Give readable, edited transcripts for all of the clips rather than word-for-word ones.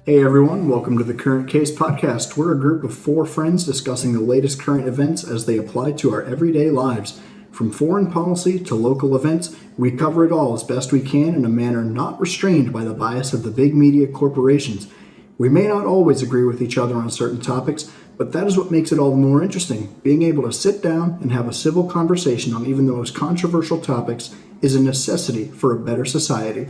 Hey everyone, welcome to the Current Case Podcast. We're a group of four friends discussing the latest current events as they apply to our everyday lives. From foreign policy to local events, we cover it all as best we can in a manner not restrained by the bias of the big media corporations. We may not always agree with each other on certain topics, but that is what makes it all the more interesting. Being able to sit down and have a civil conversation on even the most controversial topics is a necessity for a better society.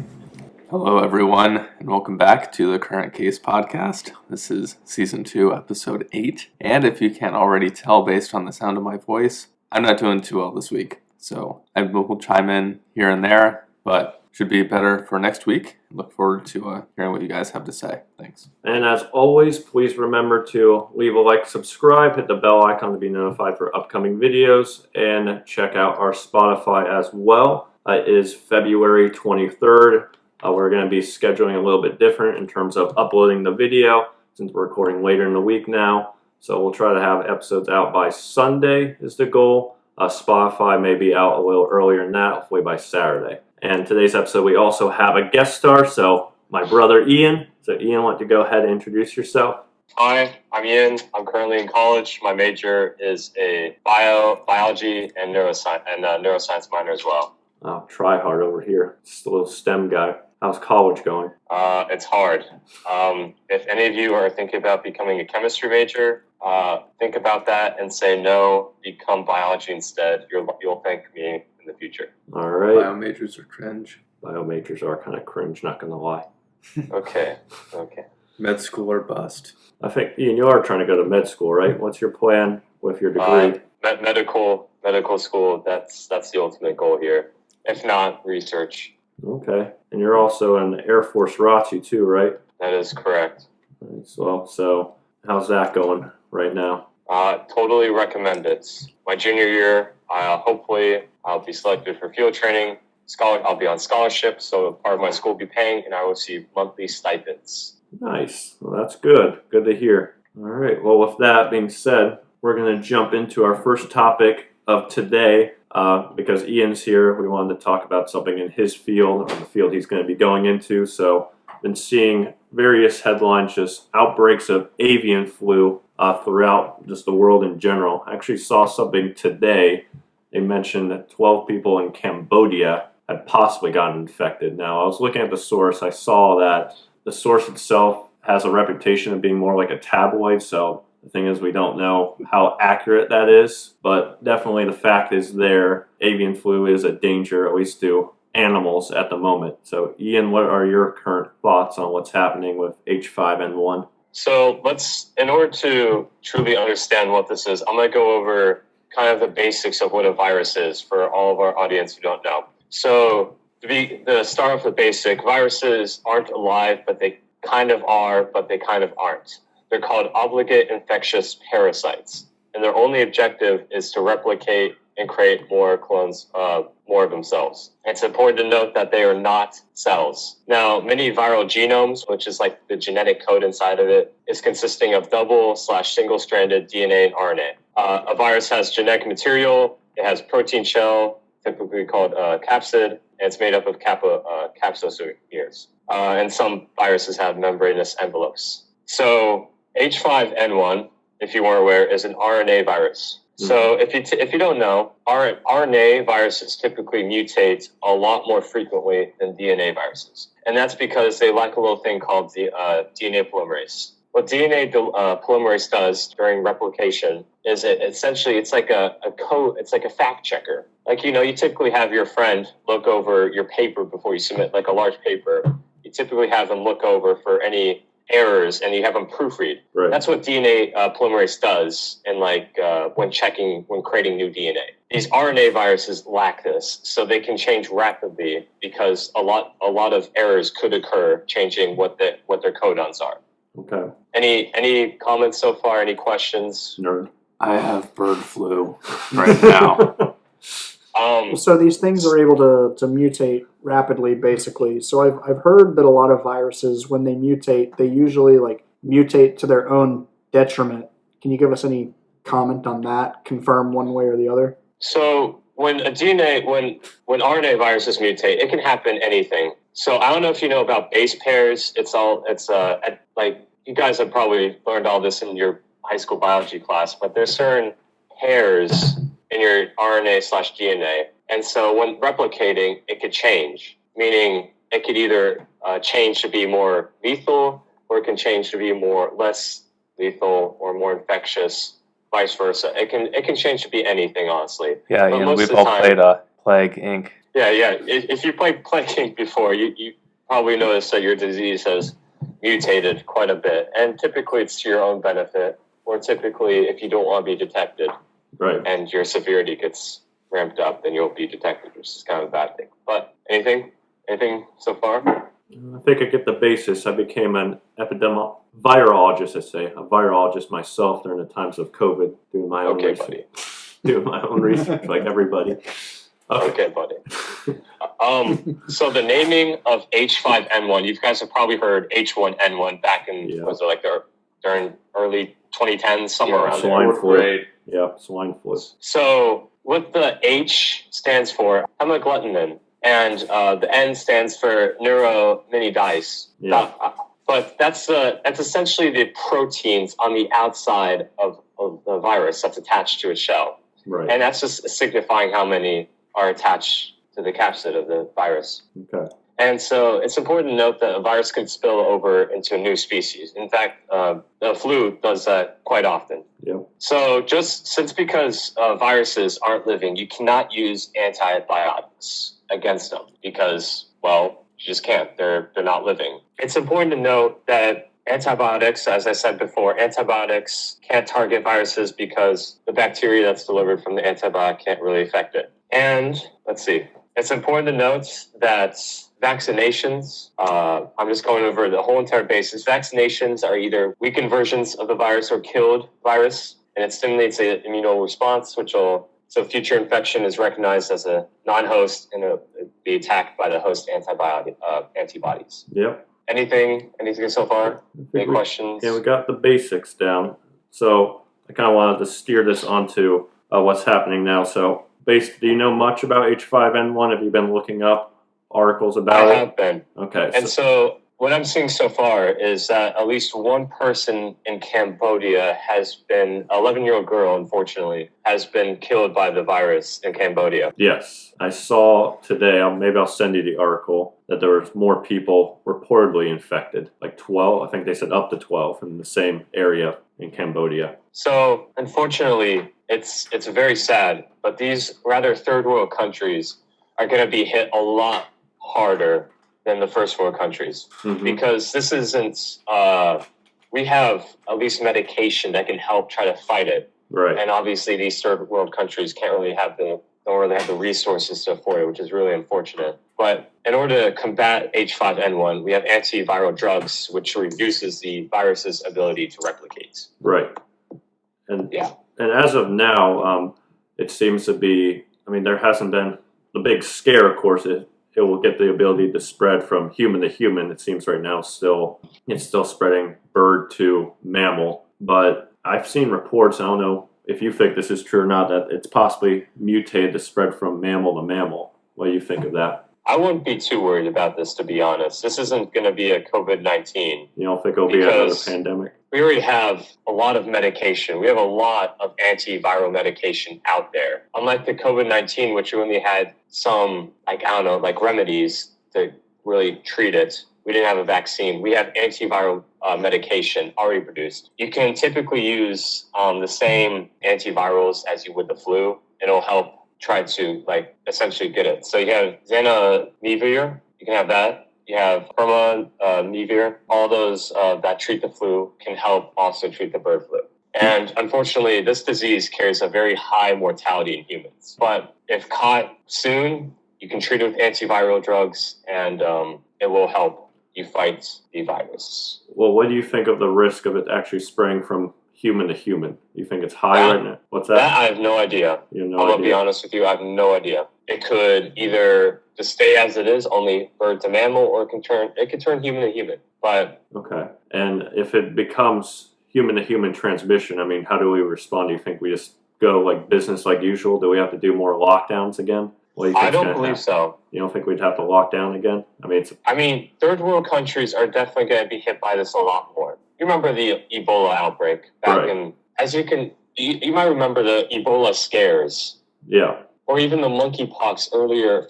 Hello, everyone, and welcome back to the Current Case Podcast. This is Season 2, Episode 8, and if you can't already tell based on the sound of my voice, I'm not doing too well this week, so I will chime in here and there, but should be better for next week. Look forward to hearing what you guys have to say. Thanks. And as always, please remember to leave a like, subscribe, hit the bell icon to be notified for upcoming videos, and check out our Spotify as well. It is February 23rd. We're going to be scheduling a little bit different in terms of uploading the video since we're recording later in the week now. So we'll try to have episodes out by Sunday is the goal. Spotify may be out a little earlier than that, hopefully by Saturday. And today's episode we also have a guest star, so my brother Ian. So Ian, why don't you go ahead and introduce yourself? Hi, I'm Ian. I'm currently in college. My major is a biology and neuroscience minor as well. Oh, try hard over here. Just a little STEM guy. How's college going? It's hard. If any of you are thinking about becoming a chemistry major, think about that and say no, become biology instead. You'll thank me in the future. All right. Bio majors are cringe. Bio majors are kind of cringe, not going to lie. Okay. Med school or bust. I think, Ian, you are trying to go to med school, right? What's your plan with your degree? Medical school, that's the ultimate goal here. If not, research. Okay. And you're also in Air Force ROTC too, right? That is correct. So how's that going right now? Totally recommend it. My junior year, hopefully I'll be selected for field training. I'll be on scholarship, so part of my school will be paying, and I will receive monthly stipends. Nice. Well, that's good. Good to hear. All right. Well, with that being said, we're going to jump into our first topic of today. Because Ian's here, we wanted to talk about something in his field, or the field he's going to be going into. So, been seeing various headlines, just outbreaks of avian flu throughout just the world in general. I actually saw something today. They mentioned that 12 people in Cambodia had possibly gotten infected. Now, I was looking at the source. I saw that the source itself has a reputation of being more like a tabloid, so the thing is, we don't know how accurate that is, but definitely the fact is there. Avian flu is a danger, at least to animals at the moment. So, Ian, what are your current thoughts on what's happening with H5N1? So in order to truly understand what this is, I'm going to go over kind of the basics of what a virus is for all of our audience who don't know. So to start off with basic, viruses aren't alive, but they kind of are, but they kind of aren't. They're called obligate infectious parasites, and their only objective is to replicate and create more clones, more of themselves. It's important to note that they are not cells. Now, many viral genomes, which is like the genetic code inside of it, is consisting of double/single-stranded DNA and RNA. A virus has genetic material, it has protein shell, typically called capsid, and it's made up of capsosomes. And some viruses have membranous envelopes. So H5N1, if you weren't aware, is an RNA virus. So if you don't know, RNA viruses typically mutate a lot more frequently than DNA viruses. And that's because they lack a little thing called the DNA polymerase. What DNA polymerase does during replication is it's like a code, it's like a fact checker. Like, you typically have your friend look over your paper before you submit like a large paper. You typically have them look over for any errors, and you have them proofread. Right. That's what DNA polymerase does in when creating new DNA. These RNA viruses lack this, so they can change rapidly because a lot of errors could occur changing what their codons are. Okay. Any comments so far? Any questions? Nerd. I have bird flu right now. So these things are able to mutate rapidly, basically. So I've heard that a lot of viruses, when they mutate, they usually mutate to their own detriment. Can you give us any comment on that? Confirm one way or the other? So when RNA viruses mutate, it can happen anything. So I don't know if you know about base pairs. Like you guys have probably learned all this in your high school biology class, but there's certain pairs in your RNA/DNA. And so when replicating, it could change, meaning it could either change to be more lethal, or it can change to be less lethal or more infectious, vice versa. It can change to be anything, honestly. Yeah, But and most we've of the all time- played Plague Inc. Yeah. If you played Plague Inc. before, you probably noticed that your disease has mutated quite a bit. And typically it's to your own benefit, or typically if you don't want to be detected Right. and your severity gets ramped up, then you'll be detected, which is kind of a bad thing. But anything so far? I think I get the basis. I became an virologist, a virologist myself during the times of COVID, doing my own research. Buddy. Doing my own research like everybody. Okay, buddy. So the naming of H5N1, you guys have probably heard H1N1 back in, during early 2010s, somewhere around there. Swine flu. Yeah, swine flu. So what the H stands for, I'm a gluttonin, and the N stands for neuraminidase. Yeah. But that's essentially the proteins on the outside of the virus that's attached to its shell. Right. And that's just signifying how many are attached to the capsid of the virus. Okay. And so it's important to note that a virus can spill over into a new species. In fact, the flu does that quite often. Yep. So because viruses aren't living, you cannot use antibiotics against them because, well, you just can't. They're not living. It's important to note that antibiotics, as I said before, antibiotics can't target viruses because the bacteria that's delivered from the antibiotic can't really affect it. And let's see. It's important to note that vaccinations, I'm just going over the whole entire basis. Vaccinations are either weakened versions of the virus or killed virus, and it stimulates an immune response, so future infection is recognized as a non-host and it'll be attacked by the host antibodies. Yep. Anything so far? Any questions? Yeah, we got the basics down. So I kind of wanted to steer this onto what's happening now. So, do you know much about H5N1? Have you been looking up articles about it? I have been. Okay. And so what I'm seeing so far is that at least one person in Cambodia an 11-year-old girl, unfortunately, has been killed by the virus in Cambodia. Yes. I saw today, maybe I'll send you the article, that there was more people reportedly infected, like 12. I think they said up to 12 in the same area in Cambodia. So, unfortunately, it's very sad, but these rather third world countries are going to be hit a lot harder than the first world countries, because this isn't, we have at least medication that can help try to fight it. Right. And obviously these third world countries don't really have the resources to afford it, which is really unfortunate. But in order to combat H5N1, we have antiviral drugs, which reduces the virus's ability to replicate. Right. And as of now, it seems to be, there hasn't been the big scare, of course, it will get the ability to spread from human to human. It seems right now it's still spreading bird to mammal. But I've seen reports, I don't know if you think this is true or not, that it's possibly mutated to spread from mammal to mammal. What do you think of that? I wouldn't be too worried about this, to be honest. This isn't going to be a COVID-19. You don't think it'll be another pandemic? We already have a lot of medication. We have a lot of antiviral medication out there. Unlike the COVID-19, which only had some, remedies to really treat it. We didn't have a vaccine. We have antiviral medication already produced. You can typically use the same antivirals as you would the flu. It'll help try to essentially get it. So you have zanamivir, you can have that. You have permanevir. All those that treat the flu can help also treat the bird flu. And unfortunately, this disease carries a very high mortality in humans. But if caught soon, you can treat it with antiviral drugs, and it will help you fight the virus. Well, what do you think of the risk of it actually spreading from human to human? You think it's high right now? What's that? That I have no idea. You have no I'm idea? going to be honest with you, I have no idea. It could either just stay as it is, only bird to mammal, or it can turn human to human. But okay. And if it becomes human to human transmission, how do we respond? Do you think we just go business like usual? Do we have to do more lockdowns again? What do you I think's don't gonna believe happen? so. You don't think we'd have to lock down again? I mean, third world countries are definitely going to be hit by this a lot more. You remember the Ebola outbreak back Right. in, you might remember the Ebola scares, yeah, or even the monkeypox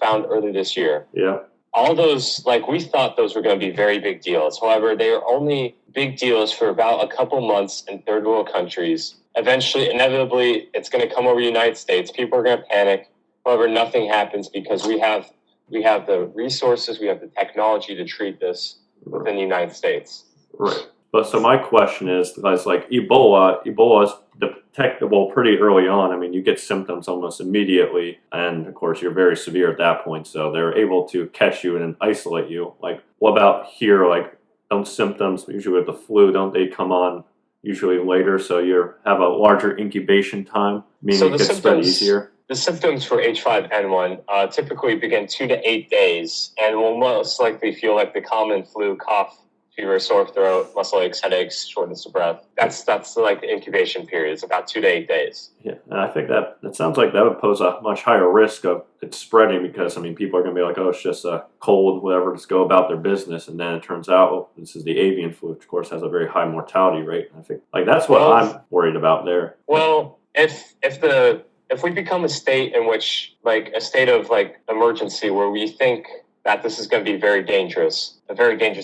found early this year. yeah, All those, like, we thought those were going to be very big deals. However, they are only big deals for about a couple months in third world countries. Eventually, inevitably, it's going to come over the United States. People are going to panic. However, nothing happens because we have the resources, we have the technology to treat this within the United States. right. But so my question is, like Ebola is detectable pretty early on. I mean, you get symptoms almost immediately, and of course, you're very severe at that point. So they're able to catch you and then isolate you. Like, what about here? Like, don't symptoms usually with the flu? Don't they come on usually later? So you have a larger incubation time, meaning So it gets spread easier. The symptoms for H5N1 typically begin 2 to 8 days and will most likely feel like the common flu: cough, fever, sore throat, muscle aches, headaches, shortness of breath. That's like the incubation period. It's about 2 to 8 days. Yeah, and I think that sounds like that would pose a much higher risk of it spreading because, I mean, people are going to be like, oh, it's just a cold, whatever, just go about their business. And then it turns out, well, this is the avian flu, which of course has a very high mortality rate. I think like that's what I'm worried about there. Well, if we become a state in which, like, a state of like emergency where we think that this is going to be a very dangerous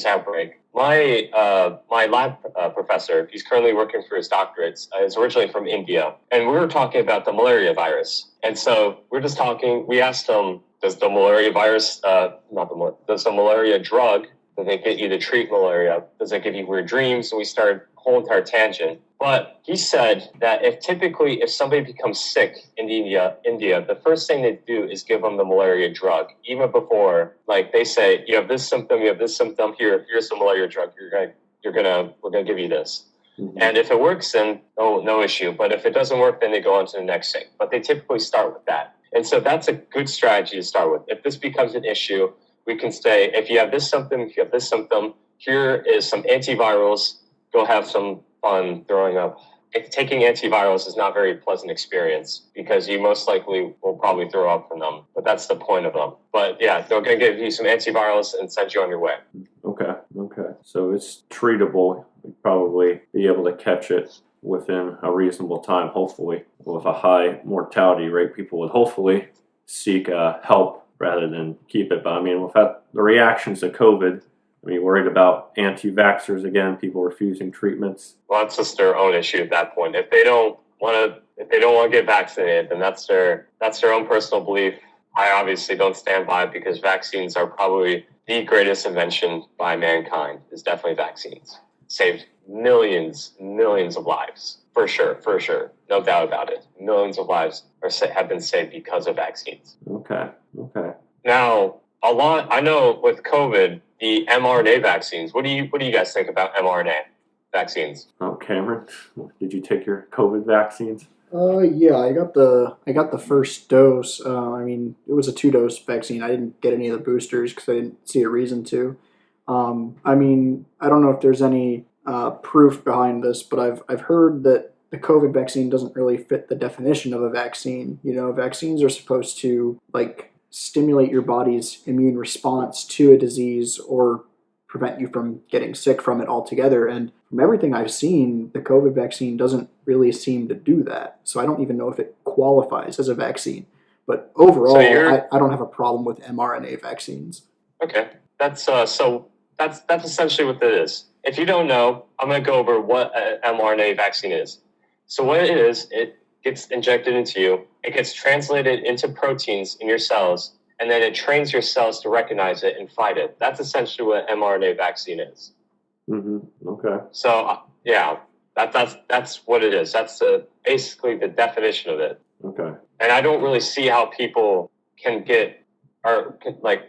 outbreak. My lab professor, he's currently working for his doctorates, is originally from India, and we were talking about the malaria virus. And so we asked him, does the malaria virus, does the malaria drug, that they get you to treat malaria, does it give you weird dreams? And we started a whole entire tangent. But he said that if somebody becomes sick in India, the first thing they do is give them the malaria drug, even before, like, they say, you have this symptom, here's the malaria drug, we're gonna give you this. Mm-hmm. And if it works, then no issue. But if it doesn't work, then they go on to the next thing. But they typically start with that. And so that's a good strategy to start with. If this becomes an issue, we can say, if you have this symptom, here is some antivirals, go have some fun throwing up. If taking antivirals is not a very pleasant experience because you most likely will probably throw up from them, but that's the point of them. But yeah, they're going to give you some antivirals and send you on your way. Okay. So it's treatable. We'd probably be able to catch it within a reasonable time, hopefully. With a high mortality rate, people would hopefully seek help rather than keep it. But I mean, without the reactions to COVID, I mean, worried about anti-vaxxers again, people refusing treatments. Well, that's just their own issue at that point. If they don't want to get vaccinated, then that's their own personal belief. I obviously don't stand by it because vaccines are probably the greatest invention by mankind. Is definitely vaccines. Saved millions of lives. For sure. No doubt about it. Millions of lives have been saved because of vaccines. Okay. Now, I know with COVID, the mRNA vaccines. What do you guys think about mRNA vaccines? Oh, Cameron, did you take your COVID vaccines? Yeah, I got the first dose. I mean, it was a 2-dose vaccine. I didn't get any of the boosters because I didn't see a reason to. I mean, I don't know if there's any proof behind this, but I've heard that the COVID vaccine doesn't really fit the definition of a vaccine. You know, vaccines are supposed to, like, stimulate your body's immune response to a disease or prevent you from getting sick from it altogether. And from everything I've seen, the COVID vaccine doesn't really seem to do that. So I don't even know if it qualifies as a vaccine. But overall, I don't have a problem with mRNA vaccines. Okay, that's essentially what it is. If you don't know, I'm going to go over what an mRNA vaccine is. So what it is, it gets injected into you. It gets translated into proteins in your cells, and then it trains your cells to recognize it and fight it. That's essentially what mRNA vaccine is. Mm-hmm. Okay. So yeah, that's what it is. That's basically the definition of it. Okay. And I don't really see how people can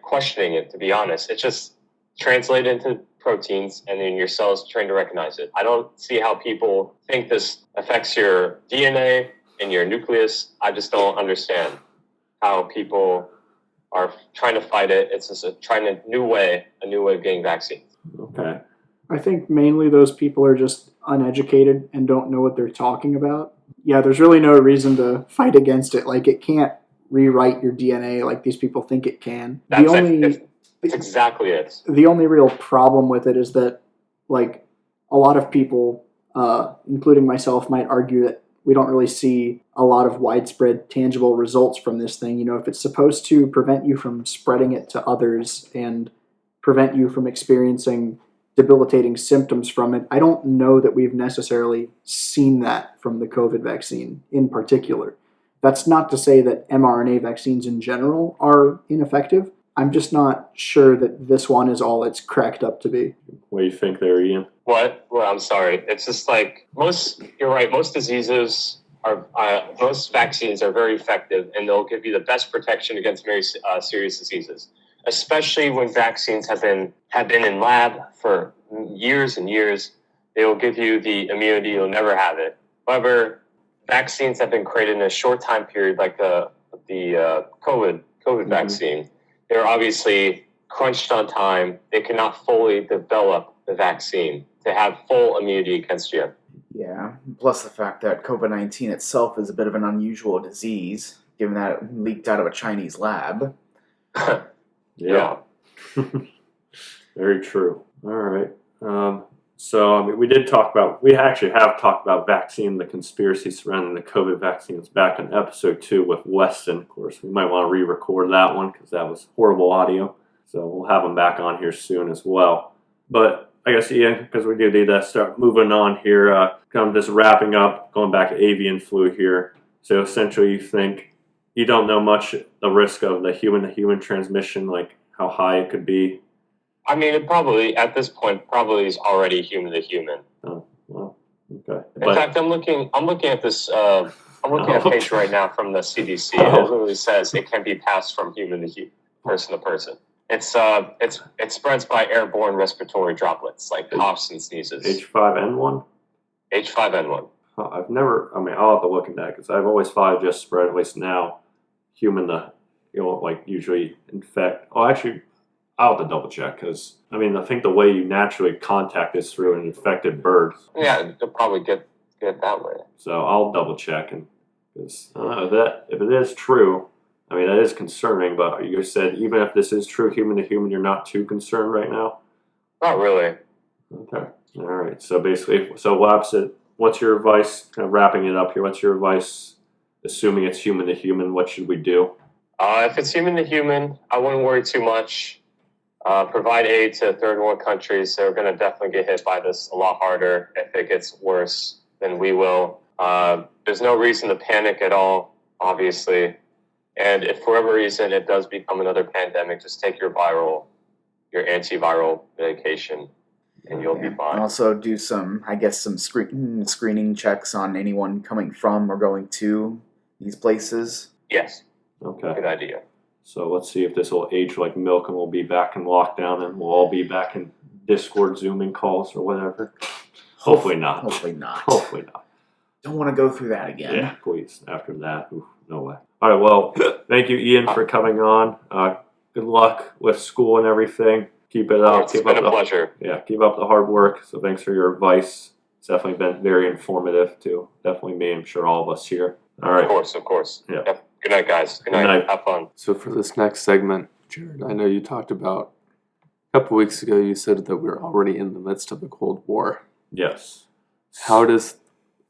questioning it, to be honest. It's just translated into proteins, and then your cells trained to recognize it. I don't see how people think this affects your DNA and your nucleus. I just don't understand how people are trying to fight it. It's just a new way of getting vaccines. Okay. I think mainly those people are just uneducated and don't know what they're talking about. Yeah, there's really no reason to fight against it. Like, it can't rewrite your DNA like these people think it can. That's exactly it. The only real problem with it is that, like, a lot of people, including myself, might argue that we don't really see a lot of widespread tangible results from this thing. You know, if it's supposed to prevent you from spreading it to others and prevent you from experiencing debilitating symptoms from it, I don't know that we've necessarily seen that from the COVID vaccine in particular. That's not to say that mRNA vaccines in general are ineffective. I'm just not sure that this one is all it's cracked up to be. What do you think there, Ian? What? Well, I'm sorry. It's just like you're right, most diseases are, most vaccines are very effective, and they'll give you the best protection against very serious diseases, especially when vaccines have been in lab for years and years. They will give you the immunity, you'll never have it. However, vaccines have been created in a short time period, like the COVID vaccine. They're obviously crunched on time. They cannot fully develop the vaccine to have full immunity against you. Yeah, plus the fact that COVID-19 itself is a bit of an unusual disease, given that it leaked out of a Chinese lab. Yeah. Very true. All right. So, I mean, we actually have talked about vaccine, the conspiracy surrounding the COVID vaccines back in episode 2 with Weston. Of course, we might want to re-record that one because that was horrible audio. So we'll have him back on here soon as well. But I guess, Ian, because we do need to start moving on here, kind of just wrapping up, going back to avian flu here. So essentially you don't know much the risk of the human-to-human transmission, like how high it could be. I mean, it probably, at this point, probably is already human to human. Oh, well, okay. In fact, I'm looking at this, I'm looking at a page right now from the CDC, and it literally says it can be passed from human to human, person to person. It spreads by airborne respiratory droplets, like coughs and sneezes. H5N1? H5N1. I've never, I mean, I'll have to look at that, because I've always thought it just spread, at least now, human to, like usually infect. Oh, actually, I'll have to double check, because, I mean, I think the way you naturally contact is through an infected bird. Yeah, you'll probably get it that way. So I'll double check, and because I don't know if it is true, I mean, that is concerning, but you said even if this is true human to human, you're not too concerned right now? Not really. Okay. All right. So basically, what's your advice, kind of wrapping it up here, what's your advice, assuming it's human to human, what should we do? If it's human to human, I wouldn't worry too much. Provide aid to third world countries. They're going to definitely get hit by this a lot harder if it gets worse than we will. There's no reason to panic at all, obviously. And if for whatever reason it does become another pandemic, just take your antiviral medication, and you'll be fine. And also do some screening checks on anyone coming from or going to these places. Yes. Okay. Good idea. So let's see if this will age like milk and we'll be back in lockdown and we'll all be back in Discord Zooming calls or whatever. Hopefully not. Hopefully not. Hopefully not. Don't want to go through that again. Yeah, please. After that, no way. All right, well, thank you, Ian, for coming on. Good luck with school and everything. Keep it up. It's been a pleasure. Yeah, keep up the hard work. So thanks for your advice. It's definitely been very informative to definitely me, I'm sure all of us here. All right. Of course. Yeah. Yep. Good night, guys. Good night. Have fun. So for this next segment, Jared, I know you talked about a couple weeks ago, you said that we're already in the midst of a Cold War. Yes. How does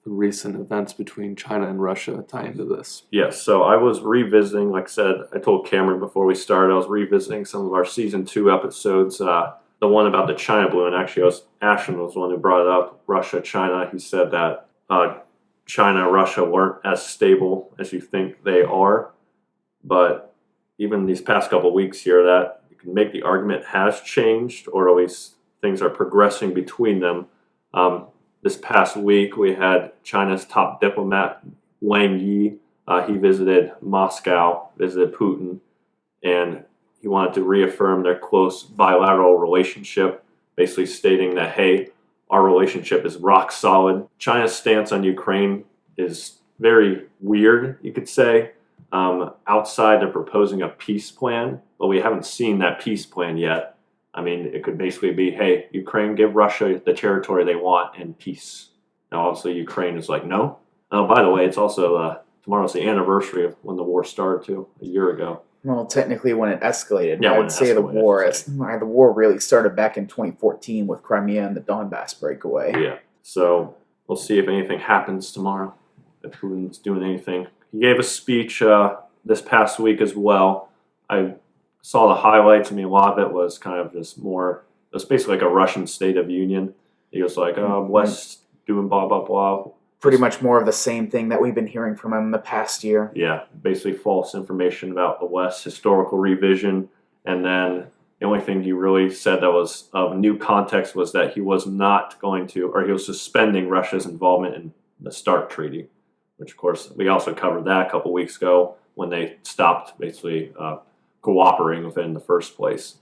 the recent events between China and Russia tie into this? Yes, so I was revisiting, like I said, I told Cameron before we started, I was revisiting some of our Season 2 episodes, the one about the China Blue, and actually Ashton was the one who brought it up, Russia, China. He said that China and Russia weren't as stable as you think they are, but even these past couple of weeks here, that you can make the argument has changed, or at least things are progressing between them. This past week, we had China's top diplomat, Wang Yi. He visited Moscow, visited Putin, and he wanted to reaffirm their close bilateral relationship, basically stating that, hey, our relationship is rock solid. China's stance on Ukraine is very weird, you could say. Outside, they're proposing a peace plan, but we haven't seen that peace plan yet. I mean, it could basically be, hey, Ukraine, give Russia the territory they want and peace. Now, obviously, Ukraine is like, no. Oh, by the way, it's also tomorrow's the anniversary of when the war started, too, a year ago. Well, technically, when it escalated, Yeah, I when would it say the escalated, war really started back in 2014 with Crimea and the Donbass breakaway. Yeah. So we'll see if anything happens tomorrow, if Putin's doing anything. He gave a speech this past week as well. I saw the highlights. I mean, a lot of it was kind of just more, it was basically like a Russian State of Union. He was like, West doing blah, blah, blah. Pretty much more of the same thing that we've been hearing from him the past year. Yeah, basically false information about the West, historical revision, and then the only thing he really said that was of new context was that he was not going to, or he was suspending Russia's involvement in the START treaty, which of course we also covered that a couple weeks ago when they stopped basically cooperating with it in the first place.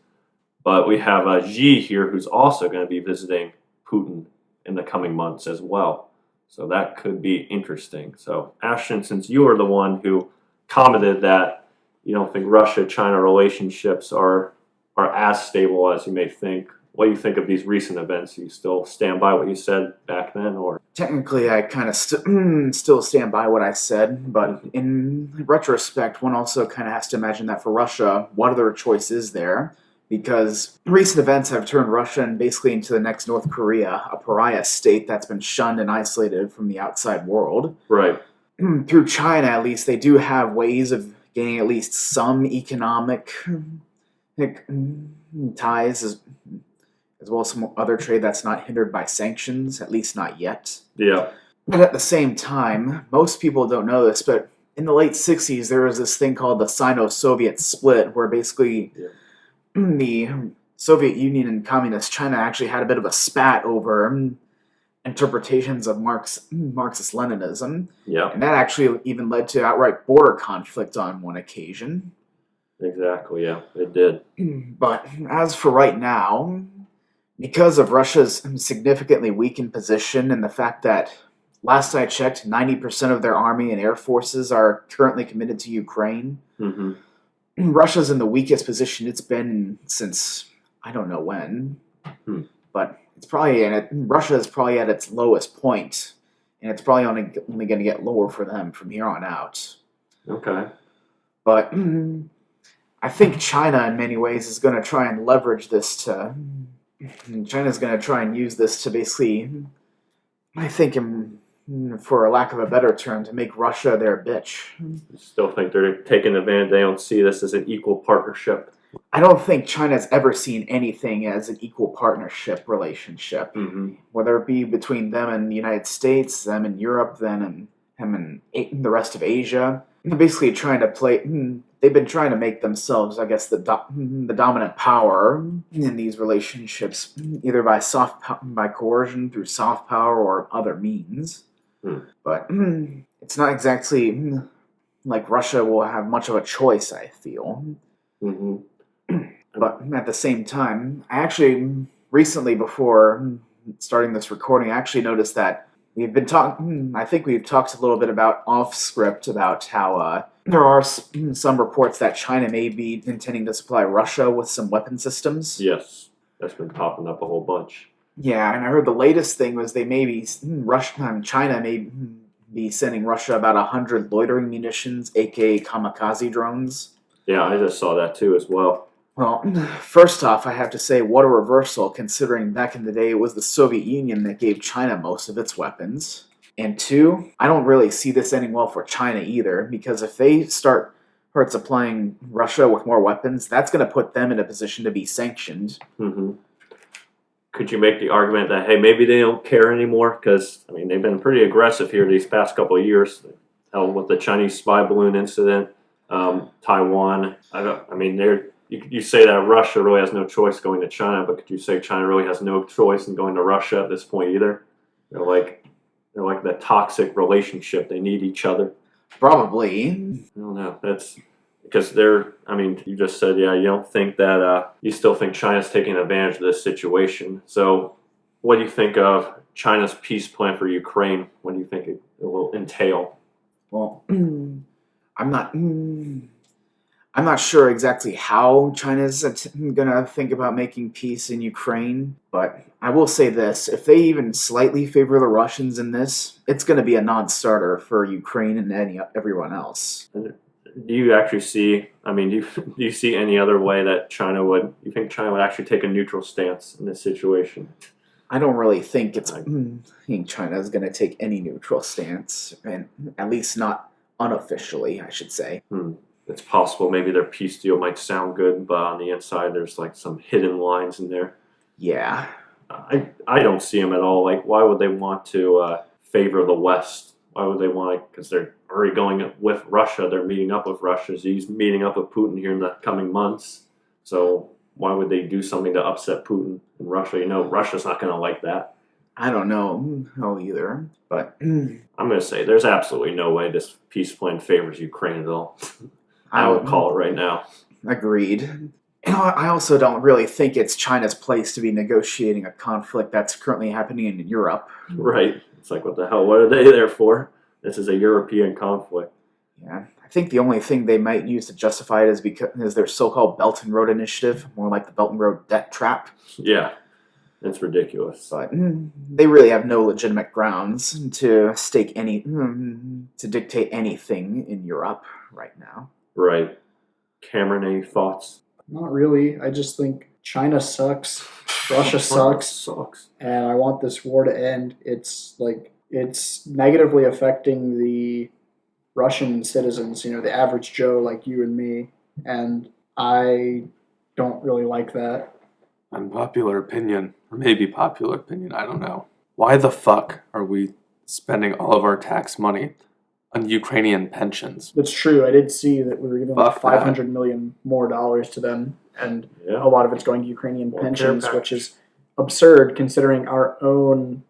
But we have Xi here, who's also going to be visiting Putin in the coming months as well. So that could be interesting. So Ashton, since you are the one who commented that you don't think Russia-China relationships are as stable as you may think, what do you think of these recent events? Do you still stand by what you said back then, or? Technically, I kind of still stand by what I said, but in retrospect, one also kind of has to imagine that for Russia, what other choice is there? Because recent events have turned Russia basically into the next North Korea, a pariah state that's been shunned and isolated from the outside world. Right. Through China, at least, they do have ways of gaining at least some economic ties, as well as some other trade that's not hindered by sanctions, at least not yet. Yeah. But at the same time, most people don't know this, but in the late 60s, there was this thing called the Sino-Soviet split, where basically the Soviet Union and Communist China actually had a bit of a spat over interpretations of Marxist-Leninism. Yeah. And that actually even led to outright border conflict on one occasion. Exactly, yeah, it did. But as for right now, because of Russia's significantly weakened position and the fact that, last I checked, 90% of their army and air forces are currently committed to Ukraine, Russia's in the weakest position it's been since I don't know when. But it's probably Russia is probably at its lowest point, and it's probably only going to get lower for them from here on out. Okay. But I think China, in many ways, is going to try and leverage this to. China's going to try and use this to basically, I think, for a lack of a better term, to make Russia their bitch. You still think they're taking advantage? They don't see this as an equal partnership? I don't think China's ever seen anything as an equal partnership relationship, whether it be between them and the United States, them and Europe, them and the rest of Asia. They're basically trying to play. They've been trying to make themselves, I guess, the dominant power in these relationships, either by coercion through soft power or other means. But it's not exactly like Russia will have much of a choice, I feel. But at the same time, I actually recently, before starting this recording, I actually noticed that we've been talking. I think we've talked a little bit about off script about how there are some reports that China may be intending to supply Russia with some weapon systems. Yes, that's been popping up a whole bunch. Yeah, and I heard the latest thing was they may be China may be sending Russia about 100 loitering munitions, aka kamikaze drones. Yeah, I just saw that too as well. Well, first off, I have to say, what a reversal, considering back in the day it was the Soviet Union that gave China most of its weapons. And two, I don't really see this ending well for China either, because if they start supplying Russia with more weapons, that's going to put them in a position to be sanctioned. Could you make the argument that, hey, maybe they don't care anymore? Because, I mean, they've been pretty aggressive here these past couple of years. Hell, with the Chinese spy balloon incident, Taiwan. You say that Russia really has no choice going to China, but could you say China really has no choice in going to Russia at this point either? They're like the toxic relationship. They need each other. Probably. I don't know. That's because you just said, yeah, you don't think that, you still think China's taking advantage of this situation. So what do you think of China's peace plan for Ukraine? What do you think it will entail? Well, I'm I'm not sure exactly how China's gonna think about making peace in Ukraine, but I will say this: if they even slightly favor the Russians in this, it's gonna be a non-starter for Ukraine and everyone else. Do you actually see? I mean, do you see any other way that China would? You think China would actually take a neutral stance in this situation? I don't really think China is going to take any neutral stance, and at least not unofficially, I should say. It's possible maybe their peace deal might sound good, but on the inside there's like some hidden lines in there. Yeah. I don't see them at all. Like, why would they want to favor the West? Why would they want? Because they're already going with Russia. They're meeting up with Russia. He's meeting up with Putin here in the coming months. So why would they do something to upset Putin in Russia? You know, Russia's not going to like that. I don't know either, but I'm going to say there's absolutely no way this peace plan favors Ukraine at all. I would call it right now. Agreed. And I also don't really think it's China's place to be negotiating a conflict that's currently happening in Europe. Right. It's like, what the hell? What are they there for? This is a European conflict. Yeah. I think the only thing they might use to justify it is their so-called Belt and Road Initiative, more like the Belt and Road debt trap. Yeah. It's ridiculous. But they really have no legitimate grounds to dictate anything in Europe right now. Right. Cameron, any thoughts? Not really. I just think China sucks. Russia sucks. And I want this war to end. It's negatively affecting the Russian citizens, the average Joe like you and me. And I don't really like that. Unpopular opinion, or maybe popular opinion, I don't know. Why the fuck are we spending all of our tax money on Ukrainian pensions? That's true. I did see that we were giving Fuck $500 million more dollars to them, and a lot of it's going to Ukrainian pensions, which is absurd considering our own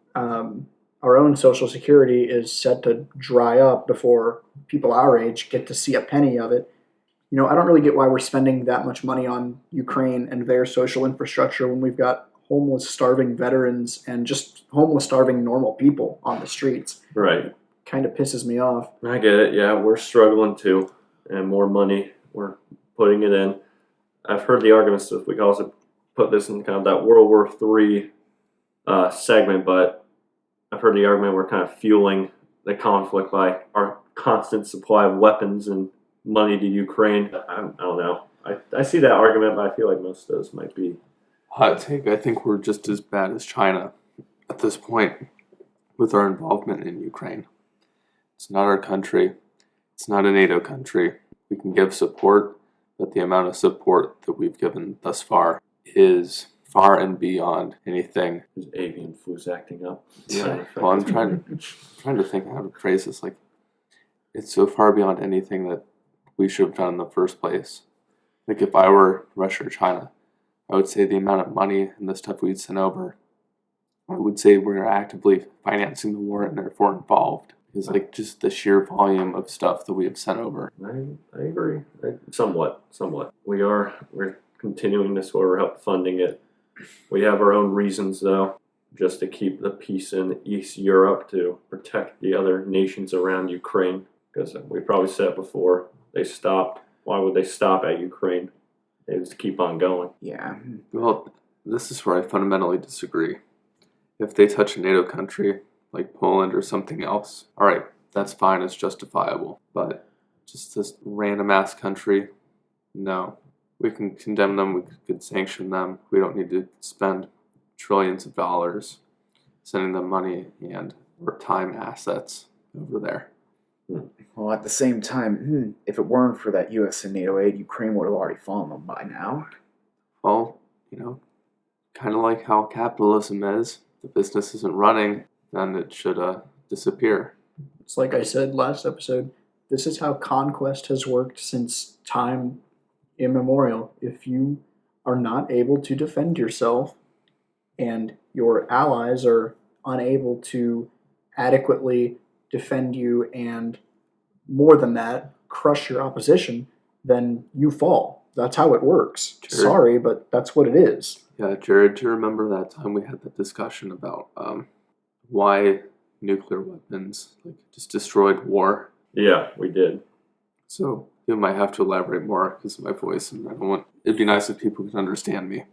Social Security is set to dry up before people our age get to see a penny of it. I don't really get why we're spending that much money on Ukraine and their social infrastructure when we've got homeless, starving veterans and just homeless, starving normal people on the streets. Right. Kind of pisses me off. I get it. Yeah, we're struggling too, and more money we're putting it in. I've heard the arguments that we could also put this in kind of that World War III segment, but I've heard the argument we're kind of fueling the conflict by our constant supply of weapons and money to Ukraine. I don't know. I see that argument, but I feel like most of those might be. Hot take. I think we're just as bad as China at this point with our involvement in Ukraine. It's not our country. It's not a NATO country. We can give support, but the amount of support that we've given thus far is far and beyond anything. His avian flu's acting up. Yeah. Well, I'm trying to think how to phrase this. Like, it's so far beyond anything that we should have done in the first place. Like, if I were Russia or China, I would say the amount of money and the stuff we'd sent over, I would say we're actively financing the war and therefore involved. It's like just the sheer volume of stuff that we have sent over. I agree. Somewhat. We're continuing this war. We're help funding it. We have our own reasons, though, just to keep the peace in East Europe, to protect the other nations around Ukraine. Because we probably said before, they stopped. Why would they stop at Ukraine? They just keep on going. Yeah. Well, this is where I fundamentally disagree. If they touch a NATO country, like Poland or something else, all right, that's fine, it's justifiable. But just this random-ass country, no. We can condemn them, we could sanction them. We don't need to spend trillions of dollars sending them money and or time assets over there. Well, at the same time, if it weren't for that U.S. and NATO aid, Ukraine would have already fallen by now. Well, kind of like how capitalism is. If the business isn't running, then it should disappear. It's like I said last episode, this is how conquest has worked since time immemorial. If you are not able to defend yourself and your allies are unable to adequately defend you and, more than that, crush your opposition, then you fall. That's how it works. Jared, sorry, but that's what it is. Yeah, Jared, do you remember that time we had that discussion about why nuclear weapons just destroyed war? Yeah, we did. So you might have to elaborate more because of my voice, and it'd be nice if people could understand me.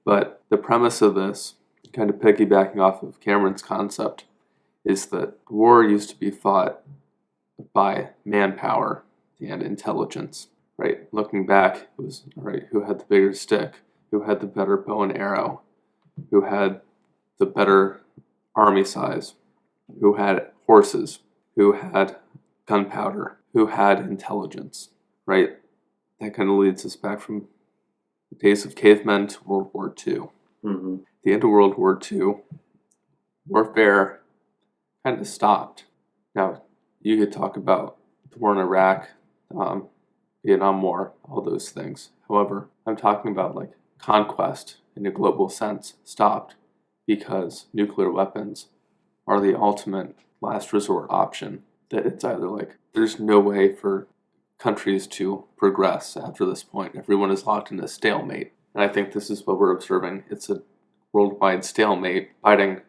But the premise of this, kind of piggybacking off of Cameron's concept, is that war used to be fought by manpower and intelligence, right? Looking back, it was, all right, who had the bigger stick, who had the better bow and arrow, who had the better army size, who had horses, who had gunpowder, who had intelligence, right? That kind of leads us back from the days of cavemen to World War II. Mm-hmm. The end of World War II, warfare kind of stopped. Now, you could talk about the war in Iraq, Vietnam War, all those things. However, I'm talking about like conquest in a global sense stopped because nuclear weapons are the ultimate last resort option. That it's either like there's no way for countries to progress after this point. Everyone is locked in a stalemate. And I think this is what we're observing. It's a worldwide stalemate fighting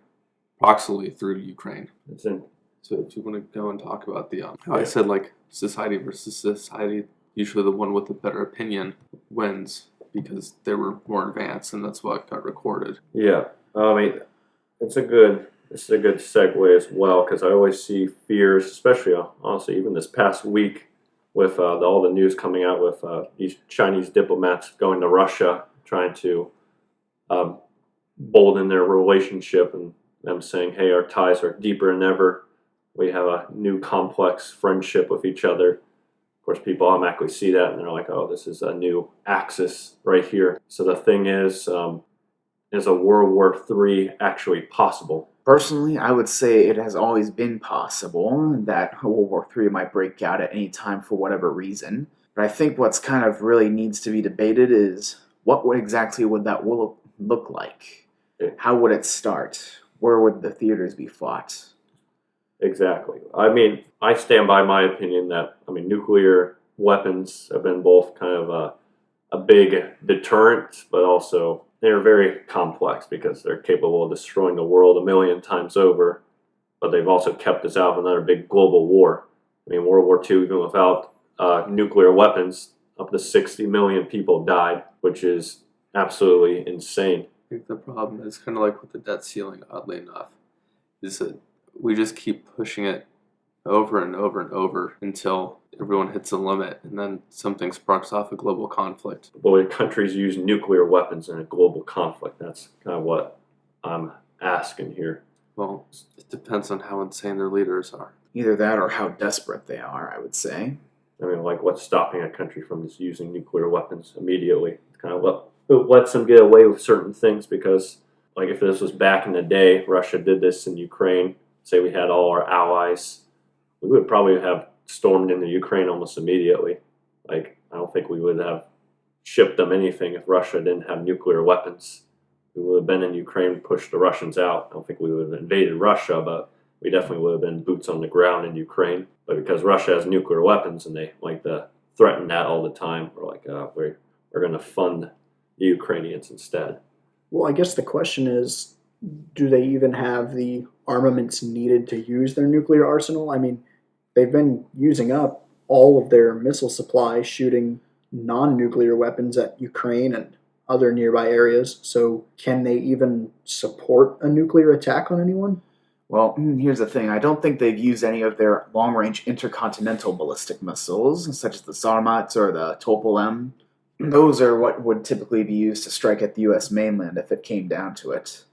proximally through Ukraine. So if you want to go and talk about the, how I said like society versus society, usually the one with the better opinion wins because they were more advanced and that's what got recorded. Yeah, I mean, it's a good segue as well because I always see fears, especially honestly even this past week with all the news coming out with these Chinese diplomats going to Russia trying to bolden their relationship and them saying, hey, our ties are deeper than ever. We have a new complex friendship with each other. Of course, people automatically see that and they're like, oh, this is a new axis right here. So the thing is a World War III actually possible? Personally, I would say it has always been possible that World War III might break out at any time for whatever reason. But I think what's kind of really needs to be debated is exactly would that war look like? How would it start? Where would the theaters be fought? Exactly. I mean, I stand by my opinion that, nuclear weapons have been both kind of a big deterrent, but also they're very complex because they're capable of destroying the world 1,000,000 times over, but they've also kept us out of another big global war. World War II, even without nuclear weapons, up to 60 million people died, which is absolutely insane. I think the problem is kind of like with the debt ceiling, oddly enough, is that we just keep pushing it over and over and over until everyone hits a limit and then something sparks off a global conflict. But when countries use nuclear weapons in a global conflict, that's kind of what I'm asking here. Well, it depends on how insane their leaders are. Either that or how desperate they are, I would say. Like what's stopping a country from just using nuclear weapons immediately? It's kind of what lets them get away with certain things because, like if this was back in the day, Russia did this in Ukraine, say we had all our allies, we would probably have stormed into Ukraine almost immediately. Like, I don't think we would have shipped them anything if Russia didn't have nuclear weapons. We would have been in Ukraine, pushed the Russians out. I don't think we would have invaded Russia, but we definitely would have been boots on the ground in Ukraine. But because Russia has nuclear weapons and they like to threaten that all the time, we're like, we're going to fund the Ukrainians instead. Well, I guess the question is, do they even have the armaments needed to use their nuclear arsenal? They've been using up all of their missile supply shooting non-nuclear weapons at Ukraine and other nearby areas. So can they even support a nuclear attack on anyone? Well, here's the thing. I don't think they've used any of their long-range intercontinental ballistic missiles, such as the Sarmat or the Topol-M. Those are what would typically be used to strike at the U.S. mainland if it came down to it.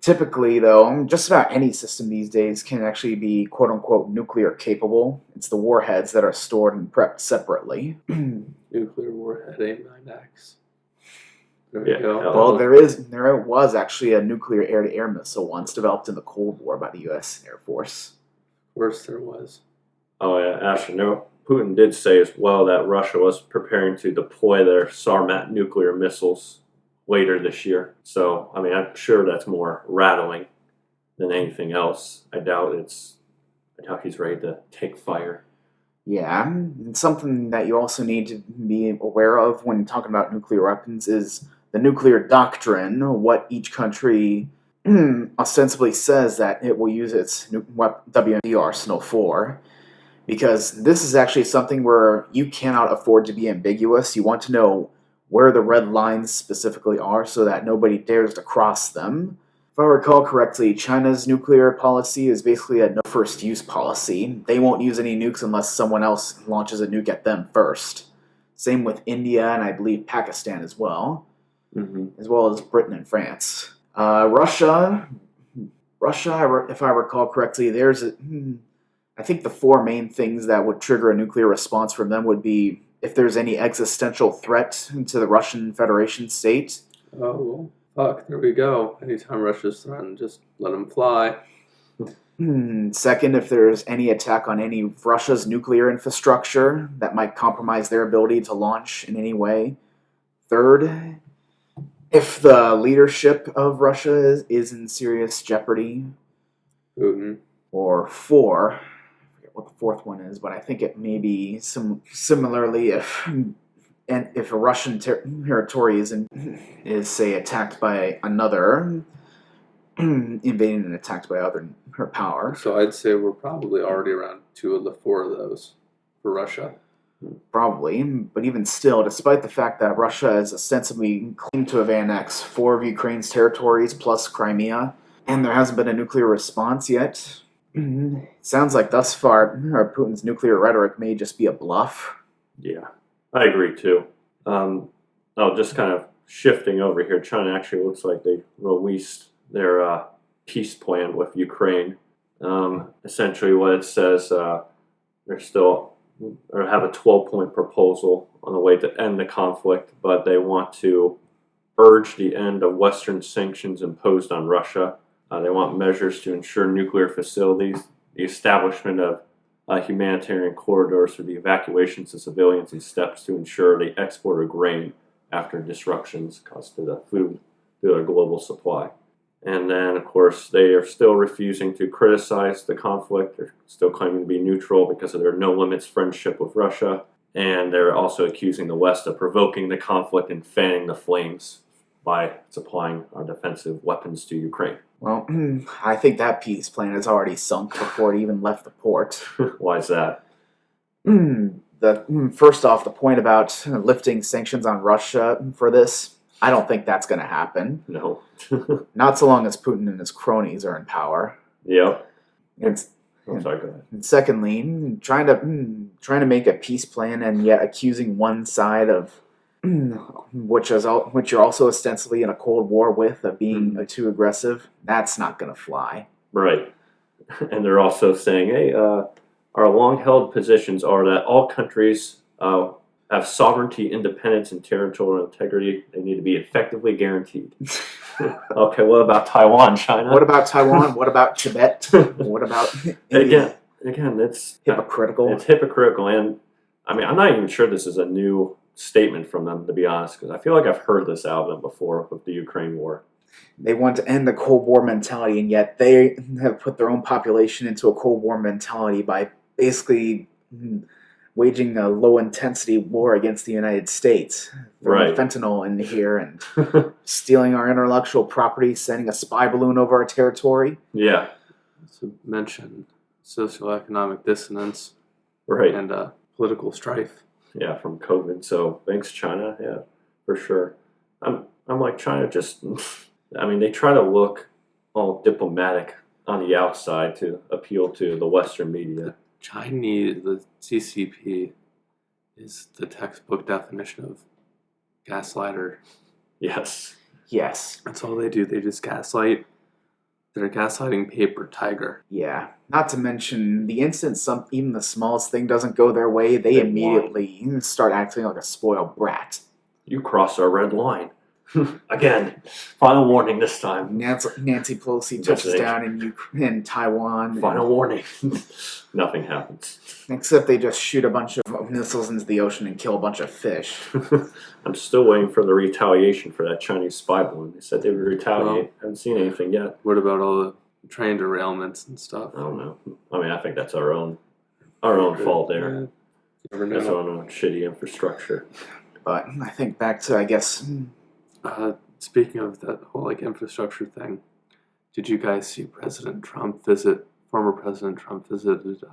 Typically, though, just about any system these days can actually be quote-unquote nuclear capable. It's the warheads that are stored and prepped separately. Nuclear warhead AIM-9X. There we Yeah. go. Well, there was actually a nuclear air-to-air missile once developed in the Cold War by the U.S. Air Force. Of course there was. Oh yeah, actually, no. Putin did say as well that Russia was preparing to deploy their Sarmat nuclear missiles later this year. So, I'm sure that's more rattling than anything else. I doubt he's ready to take fire. Yeah, and something that you also need to be aware of when talking about nuclear weapons is the nuclear doctrine, what each country ostensibly says that it will use its WMD arsenal for. because this is actually something where you cannot afford to be ambiguous. You want to know where the red lines specifically are so that nobody dares to cross them. If I recall correctly, China's nuclear policy is basically a no first use policy. They won't use any nukes unless someone else launches a nuke at them first. Same with India and I believe Pakistan as well, as well as Britain and France. Russia, if I recall correctly, I think the four main things that would trigger a nuclear response from them would be if there's any existential threat to the Russian Federation state. Oh, well, fuck, there we go. Anytime Russia's threatened, just let them fly. Second, if there's any attack on any of Russia's nuclear infrastructure that might compromise their ability to launch in any way. Third, if the leadership of Russia is in serious jeopardy. Putin. Or four, I forget what the fourth one is, but I think it may be similarly if a Russian territory is say attacked by another, invaded and attacked by her power. So I'd say we're probably already around 2 of the 4 of those for Russia. Probably, but even still, despite the fact that Russia has ostensibly claimed to have annexed 4 of Ukraine's territories plus Crimea, and there hasn't been a nuclear response yet, it sounds like thus far Putin's nuclear rhetoric may just be a bluff. Yeah, I agree too. Just kind of shifting over here, China actually looks like they released their peace plan with Ukraine. Essentially what it says, they're still have a 12-point proposal on the way to end the conflict, but they want to urge the end of Western sanctions imposed on Russia. They want measures to ensure nuclear facilities, the establishment of humanitarian corridors for the evacuations of civilians, and steps to ensure the export of grain after disruptions caused to the food through their global supply. And then, of course, they are still refusing to criticize the conflict. They're still claiming to be neutral because of their no-limits friendship with Russia. And they're also accusing the West of provoking the conflict and fanning the flames by supplying our defensive weapons to Ukraine. Well, I think that peace plan is already sunk before it even left the port. Why is that? First off, the point about lifting sanctions on Russia for this, I don't think that's going to happen. No. Not so long as Putin and his cronies are in power. Yep. I'm sorry, go ahead. And secondly, trying to make a peace plan and yet accusing one side of which you're also ostensibly in a Cold War with of being too aggressive. That's not going to fly. Right. And they're also saying, hey, our long-held positions are that all countries have sovereignty, independence, and territorial integrity. They need to be effectively guaranteed. Okay, what about Taiwan, China? What about Taiwan? What about Tibet? What about India? Again, it's hypocritical. It's hypocritical, and I mean, I'm not even sure this is a new statement from them, to be honest, because I feel like I've heard this out of them before with the Ukraine war. They want to end the Cold War mentality, and yet they have put their own population into a Cold War mentality by basically waging a low-intensity war against the United States. Throwing fentanyl in here and stealing our intellectual property, sending a spy balloon over our territory. Yeah. To mention socioeconomic dissonance right, and political strife. Yeah, from COVID. So thanks, China. Yeah, for sure. I'm like China. Just, I mean, they try to look all diplomatic on the outside to appeal to the Western media. The CCP is the textbook definition of gaslighter. Yes. Yes. That's all they do. They just gaslight. They're a gaslighting paper tiger. Yeah. Not to mention, the instant even the smallest thing doesn't go their way, they immediately start acting like a spoiled brat. You crossed our red line. Again, final warning this time. Nancy Pelosi touches down in Taiwan. Final warning. Nothing happens. Except they just shoot a bunch of missiles into the ocean and kill a bunch of fish. I'm still waiting for the retaliation for that Chinese spy balloon. They said they would retaliate. I haven't seen anything yet. What about all the train derailments and stuff? I don't know. I mean, I think that's our own fault there. Yeah. That's our own shitty infrastructure. But I think back to, I guess... speaking of that whole infrastructure thing, did you guys see former President Trump visited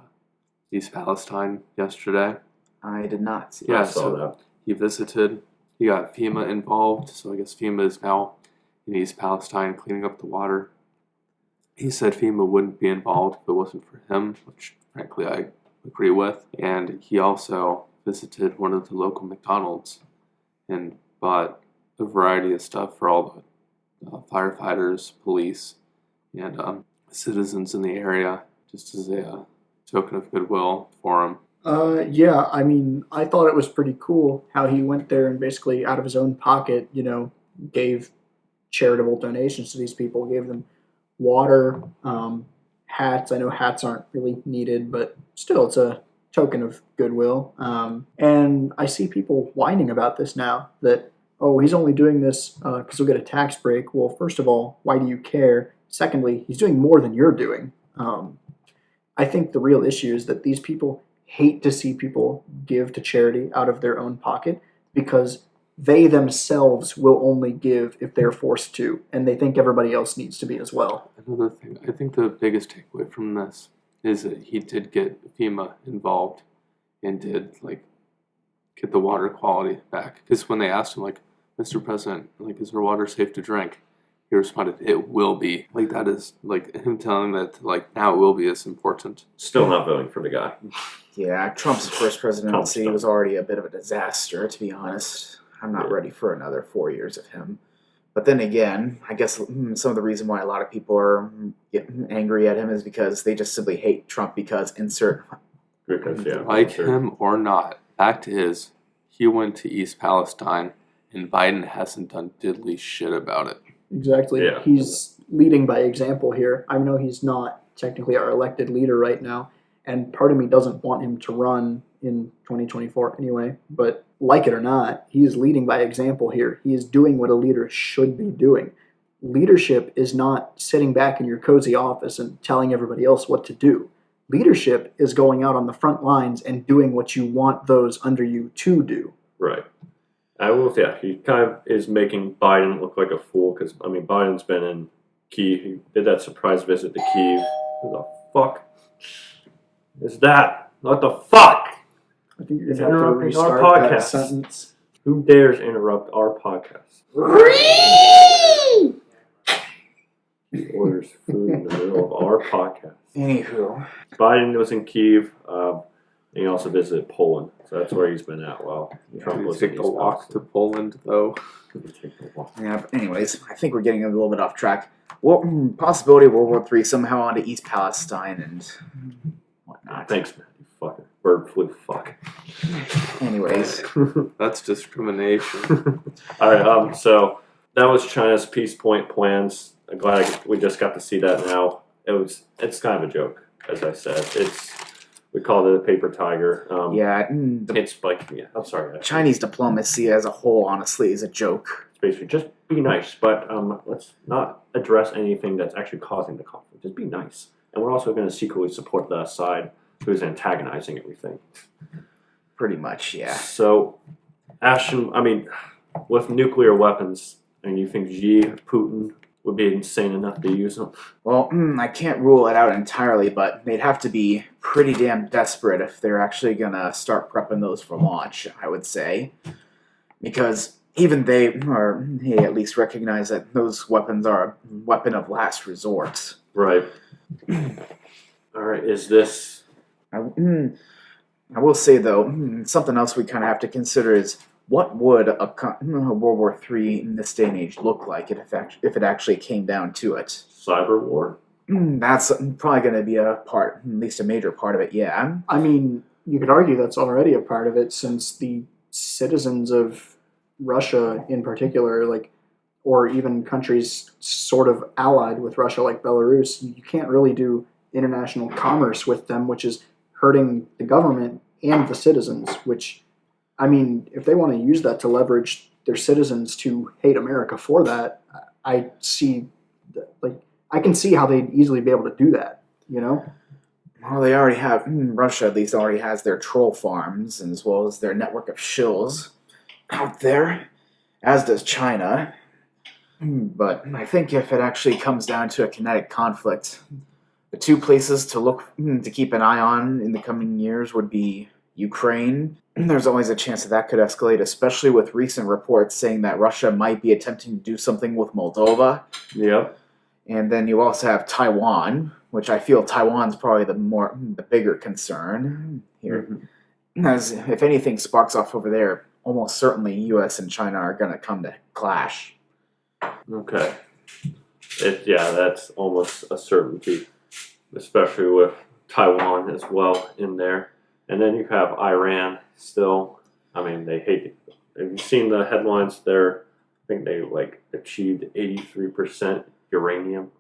East Palestine yesterday. I did not see Yeah, I saw so that. he visited. He got FEMA involved, so I guess FEMA is now in East Palestine cleaning up the water. He said FEMA wouldn't be involved if it wasn't for him, which frankly I agree with. And he also visited one of the local McDonald's and bought a variety of stuff for all the firefighters, police, and citizens in the area, just as a token of goodwill for him. Yeah, I mean, I thought it was pretty cool how he went there and basically out of his own pocket, gave charitable donations to these people, gave them water, hats. I know hats aren't really needed, but still, it's a token of goodwill. And I see people whining about this now that, oh, he's only doing this because he'll get a tax break. Well, first of all, why do you care? Secondly, he's doing more than you're doing. I think the real issue is that these people hate to see people give to charity out of their own pocket because they themselves will only give if they're forced to, and they think everybody else needs to be as well. Another thing, I think the biggest takeaway from this is that he did get FEMA involved and did get the water quality back. Because when they asked him, Mr. President, is our water safe to drink? He responded, "It will be." That is him telling that now it will be is important. Still not voting for the guy. Yeah, Trump's first presidency was already a bit of a disaster, to be honest. I'm not ready for another 4 years of him. But then again, I guess some of the reason why a lot of people are getting angry at him is because they just simply hate Trump because insert. Because, yeah. Him or not, fact is, he went to East Palestine and Biden hasn't done diddly shit about it. Exactly. Yeah. He's leading by example here. I know he's not technically our elected leader right now, and part of me doesn't want him to run in 2024 anyway, but like it or not, he is leading by example here. He is doing what a leader should be doing. Leadership is not sitting back in your cozy office and telling everybody else what to do. Leadership is going out on the front lines and doing what you want those under you to do. Right. I will say, he kind of is making Biden look like a fool because, Biden's been in Kyiv. He did that surprise visit to Kyiv. Who the fuck is that? What the fuck? I think you're It's going to have to interrupting our restart that podcast. sentence. Who dares interrupt our podcast? He orders food in the middle of our podcast. Anywho, Biden was in Kyiv. And he also visited Poland. So that's where he's been at while Trump was in Take the East walk Palestine. to Poland, though. yeah. But anyways, I think we're getting a little bit off track. Well, possibility of World War III somehow onto East Palestine and whatnot. Thanks, man. You fucking bird flu fuck. Anyways, That's discrimination. All right. So that was China's peace point plans. I'm glad we just got to see that now. It's kind of a joke, as I said. We called it a paper tiger. yeah, It's I'm sorry. Chinese diplomacy as a whole, honestly, is a joke. It's basically just be nice, but let's not address anything that's actually causing the conflict. Just be nice. And we're also going to secretly support the side who's antagonizing everything. Pretty much, yeah. So, Ashton, with nuclear weapons, you think Xi, Putin would be insane enough to use them? Well, I can't rule it out entirely, but they'd have to be pretty damn desperate if they're actually gonna start prepping those for launch, I would say. Because even they at least recognize that those weapons are a weapon of last resort. Right. All right, is this... I will say, though, something else we kind of have to consider is what would a World War III in this day and age look like if it actually came down to it? Cyber war? That's probably going to be a part, at least a major part of it, yeah. You could argue that's already a part of it since the citizens of Russia in particular, or even countries sort of allied with Russia like Belarus, you can't really do international commerce with them, which is hurting the government and the citizens, which, if they want to use that to leverage their citizens to hate America for that, I can see how they'd easily be able to do that, Well, they already have, Russia at least already has their troll farms as well as their network of shills out there, as does China. But I think if it actually comes down to a kinetic conflict, The two places to keep an eye on in the coming years would be Ukraine. There's always a chance that could escalate, especially with recent reports saying that Russia might be attempting to do something with Moldova. Yep. And then you also have Taiwan, which I feel Taiwan's probably the bigger concern here. As if anything sparks off over there, almost certainly U.S. and China are going to come to clash. Okay. That's almost a certainty, especially with Taiwan as well in there. And then you have Iran still. I mean, they hate it. Have you seen the headlines there? I think they achieved 83% uranium.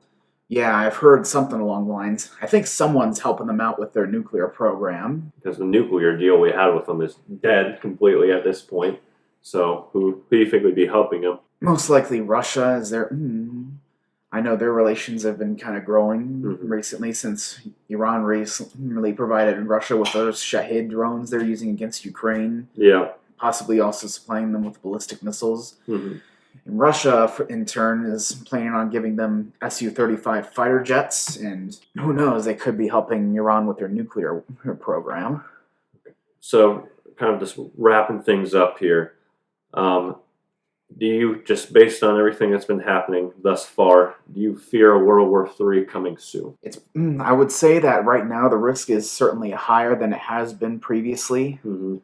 Yeah, I've heard something along the lines. I think someone's helping them out with their nuclear program. Because the nuclear deal we had with them is dead completely at this point. So who do you think would be helping them? Most likely Russia, as I know their relations have been kind of growing recently since Iran recently provided Russia with those Shahed drones they're using against Ukraine. Yeah. Possibly also supplying them with ballistic missiles. Mm-hmm. And Russia, in turn, is planning on giving them Su-35 fighter jets, and who knows, they could be helping Iran with their nuclear program. So, kind of just wrapping things up here, do you, just based on everything that's been happening thus far, do you fear a World War III coming soon? I would say that right now the risk is certainly higher than it has been previously,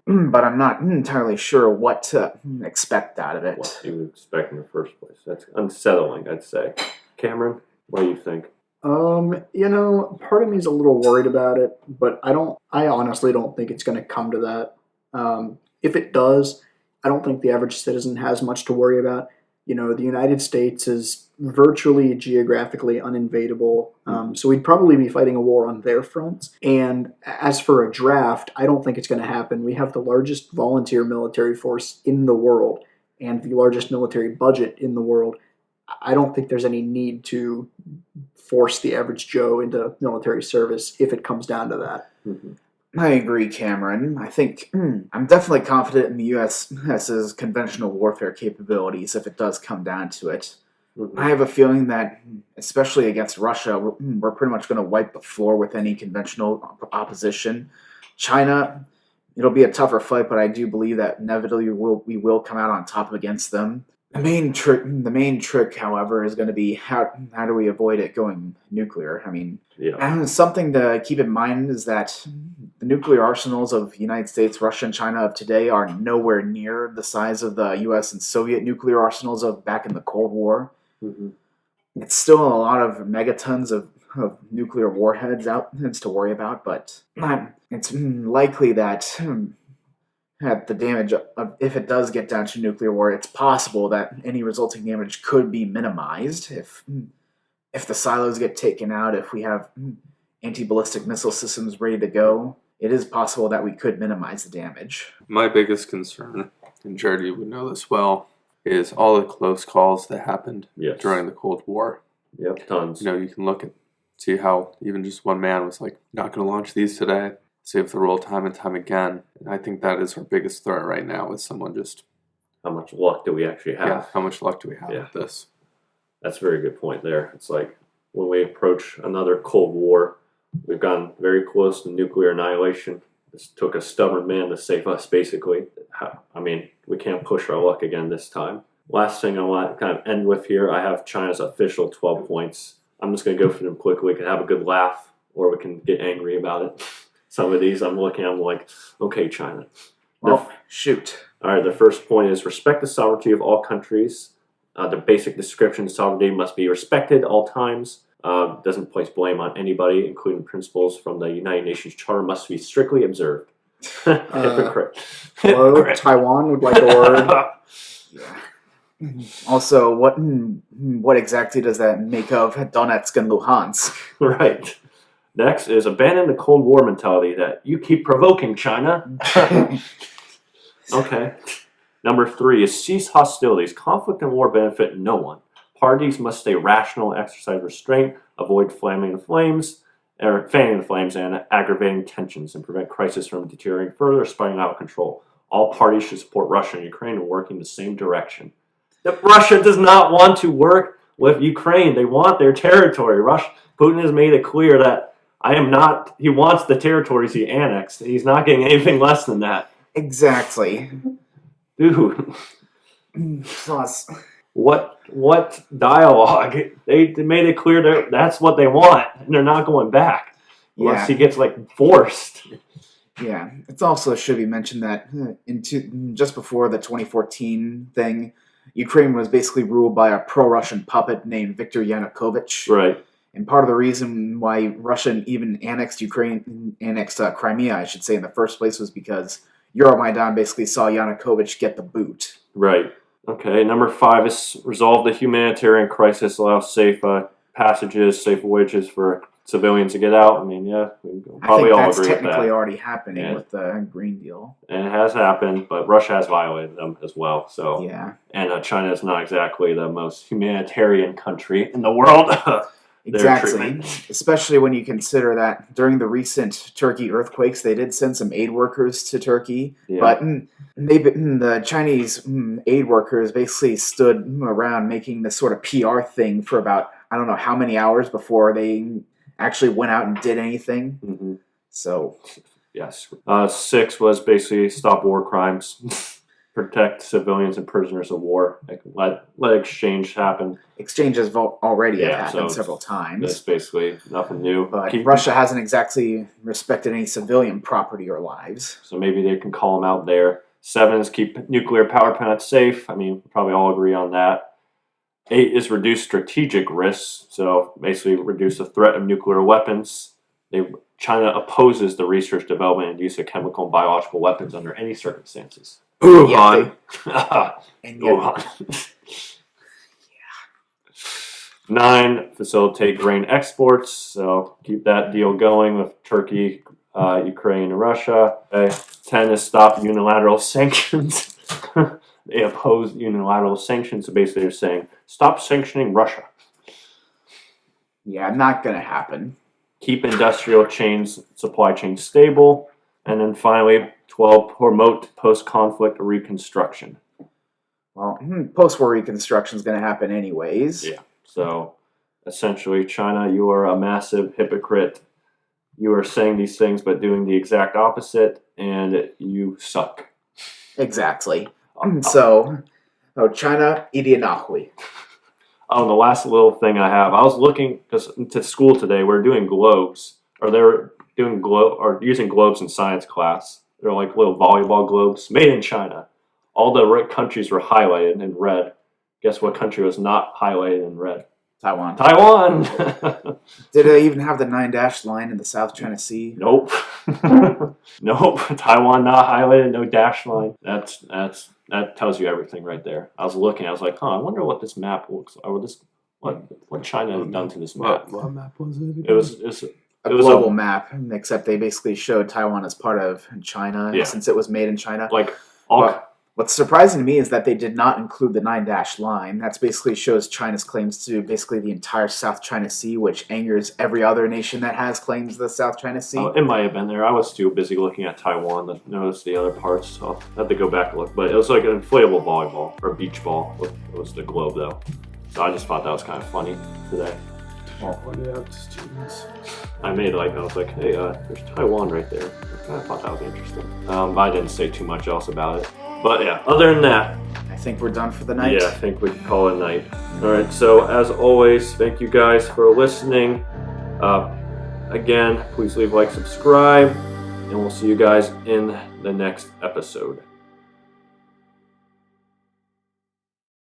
but I'm not entirely sure what to expect out of it. What you would expect in the first place. That's unsettling, I'd say. Cameron, what do you think? Part of me is a little worried about it, but I honestly don't think it's going to come to that. If it does, I don't think the average citizen has much to worry about. The United States is virtually geographically uninvadable, so we'd probably be fighting a war on their fronts. And as for a draft, I don't think it's going to happen. We have the largest volunteer military force in the world and the largest military budget in the world. I don't think there's any need to force the average Joe into military service if it comes down to that. I agree, Cameron. I think I'm definitely confident in the US's conventional warfare capabilities if it does come down to it. I have a feeling that, especially against Russia, we're pretty much going to wipe the floor with any conventional opposition. China, it'll be a tougher fight, but I do believe that inevitably we will come out on top against them. The main trick, however, is going to be how do we avoid it going nuclear? I mean, something to keep in mind is that the nuclear arsenals of the United States, Russia, and China of today are nowhere near the size of the U.S. and Soviet nuclear arsenals of back in the Cold War. It's still a lot of megatons of nuclear warheads to worry about, but it's likely that the damage, if it does get down to nuclear war, it's possible that any resulting damage could be minimized if the silos get taken out, if we have anti-ballistic missile systems ready to go. It is possible that we could minimize the damage. My biggest concern, and Jared, you would know this well, is all the close calls that happened during the Cold War. Yep, tons. You can see how even just one man was like, not going to launch these today. Save the role time and time again. And I think that is our biggest threat right now, is someone just... How much luck do we actually have? Yeah, how much luck do we have with this? That's a very good point there. It's like when we approach another Cold War, we've gotten very close to nuclear annihilation. This took a stubborn man to save us, basically. I mean, we can't push our luck again this time. Last thing I want to kind of end with here, I have China's official 12 points. I'm just going to go through them quickly. We can have a good laugh, or we can get angry about it. Some of these I'm like, okay, China. Well, shoot. All right, the first point is respect the sovereignty of all countries. The basic description of sovereignty must be respected at all times. Doesn't place blame on anybody, including principles from the United Nations Charter must be strictly observed. Hypocrite. Hello, Taiwan would like a word. Also, what exactly does that make of Donetsk and Luhansk? Right. Next is abandon the Cold War mentality that you keep provoking, China. Okay. Number 3 is cease hostilities. Conflict and war benefit no one. Parties must stay rational, exercise restraint, avoid fanning the flames and aggravating tensions, and prevent crisis from deteriorating further or spiraling out of control. All parties should support Russia and Ukraine and work in the same direction. If Russia does not want to work with Ukraine. They want their territory. Putin has made it clear that he wants the territories he annexed. He's not getting anything less than that. Exactly. Dude. Plus, what dialogue? They made it clear that that's what they want, and they're not going back unless he gets forced. Yeah, it also should be mentioned that just before the 2014 thing, Ukraine was basically ruled by a pro-Russian puppet named Viktor Yanukovych. Right. And part of the reason why Russia even annexed Crimea, I should say, in the first place was because Euromaidan basically saw Yanukovych get the boot. Right. Okay, number 5 is resolve the humanitarian crisis, allow safe passages, safe voyages for civilians to get out. I mean, yeah, we probably all agree with that. I think that's technically already happening with the Green Deal. And it has happened, but Russia has violated them as well. So yeah. And China is not exactly the most humanitarian country in the world. Exactly, especially when you consider that during the recent Turkey earthquakes, they did send some aid workers to Turkey, but the Chinese aid workers basically stood around making this sort of PR thing for about, I don't know how many hours before they actually went out and did anything. Mm-hmm. So, yes. 6 was basically stop war crimes. Protect civilians and prisoners of war. Let exchange happen. Exchanges already have happened several times. That's basically nothing new. But Russia hasn't exactly respected any civilian property or lives. So maybe they can call them out there. 7 is keep nuclear power plants safe. I mean, we probably all agree on that. 8 is reduce strategic risks. So basically reduce the threat of nuclear weapons. China opposes the research, development, and use of chemical and biological weapons under any circumstances. Wuhan. Wuhan. 9, facilitate grain exports. So keep that deal going with Turkey, Ukraine, and Russia. 10 is stop unilateral sanctions. They oppose unilateral sanctions. So basically they're saying, stop sanctioning Russia. Yeah, not going to happen. Keep industrial supply chains stable. And then finally, 12, promote post-conflict reconstruction. Well, post-war reconstruction is going to happen anyways. Yeah. So, essentially, China, you are a massive hypocrite. You are saying these things but doing the exact opposite, and you suck. Exactly. So, China, idianahui. Oh, the last little thing I have. I was looking to school today. We're doing globes, or they're doing using globes in science class. They're like little volleyball globes made in China. All the countries were highlighted in red. Guess what country was not highlighted in red? Taiwan. Taiwan! Did it even have the 9-dash line in the South China Sea? Nope. Nope. Taiwan not highlighted, no dash line. That tells you everything right there. I was looking, I was like, I wonder what this map looks like, or what China has done to this map. What map was it again? It was a global map, except they basically showed Taiwan as part of China since it was made in China. What's surprising to me is that they did not include the 9-dash line. That basically shows China's claims to basically the entire South China Sea, which angers every other nation that has claims to the South China Sea. It might have been there. I was too busy looking at Taiwan to notice the other parts, so I had to go back and look. But it was like an inflatable volleyball, or beach ball. It was the globe, though. So I just thought that was kind of funny today. Point it out to students. I was like, hey, there's Taiwan right there. I kind of thought that was interesting. I didn't say too much else about it. But yeah, other than that, I think we're done for the night. Yeah, I think we can call it a night. All right, so as always, thank you guys for listening. Again, please leave a like, subscribe, and we'll see you guys in the next episode.